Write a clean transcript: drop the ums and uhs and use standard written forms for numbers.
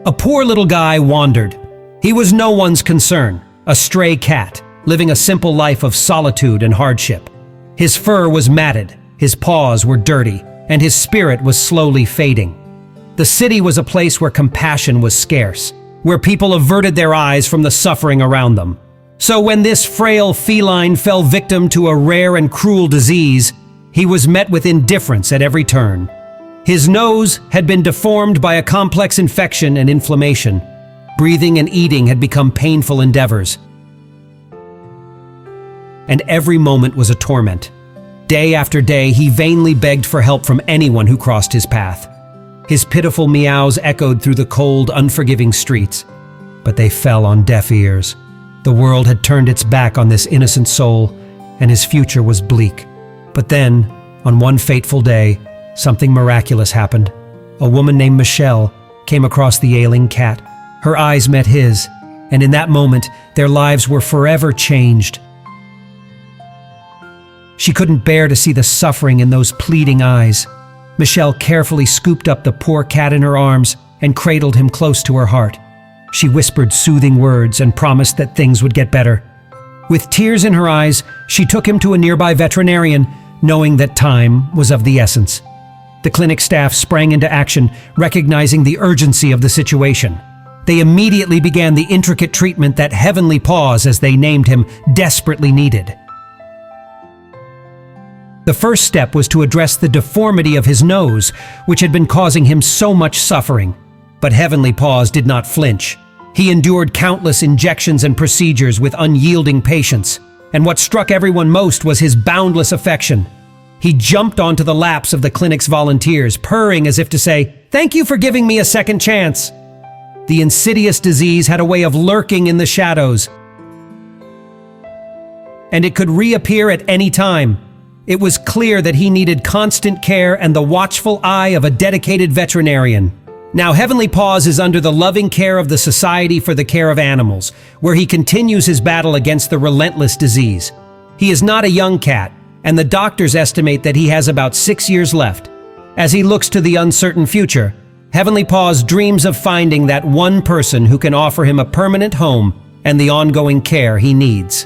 A poor little guy wandered. He was no one's concern, a stray cat, living a simple life of solitude and hardship. His fur was matted, his paws were dirty, and his spirit was slowly fading. The city was a place where compassion was scarce, where people averted their eyes from the suffering around them. So when this frail feline fell victim to a rare and cruel disease, he was met with indifference at every turn. His nose had been deformed by a complex infection and inflammation. Breathing and eating had become painful endeavors. And every moment was a torment. Day after day, he vainly begged for help from anyone who crossed his path. His pitiful meows echoed through the cold, unforgiving streets, but they fell on deaf ears. The world had turned its back on this innocent soul, and his future was bleak. But then, on one fateful day, something miraculous happened. A woman named Michelle came across the ailing cat. Her eyes met his, and in that moment, their lives were forever changed. She couldn't bear to see the suffering in those pleading eyes. Michelle carefully scooped up the poor cat in her arms and cradled him close to her heart. She whispered soothing words and promised that things would get better. With tears in her eyes, she took him to a nearby veterinarian, knowing that time was of the essence. The clinic staff sprang into action, recognizing the urgency of the situation. They immediately began the intricate treatment that Heavenly Paws, as they named him, desperately needed. The first step was to address the deformity of his nose, which had been causing him so much suffering. But Heavenly Paws did not flinch. He endured countless injections and procedures with unyielding patience, and what struck everyone most was his boundless affection. He jumped onto the laps of the clinic's volunteers, purring as if to say, "Thank you for giving me a second chance." The insidious disease had a way of lurking in the shadows, and it could reappear at any time. It was clear that he needed constant care and the watchful eye of a dedicated veterinarian. Now, Heavenly Paws is under the loving care of the Society for the Care of Animals, where he continues his battle against the relentless disease. He is not a young cat, and the doctors estimate that he has about 6 years left. As he looks to the uncertain future, Heavenly Paws dreams of finding that one person who can offer him a permanent home and the ongoing care he needs.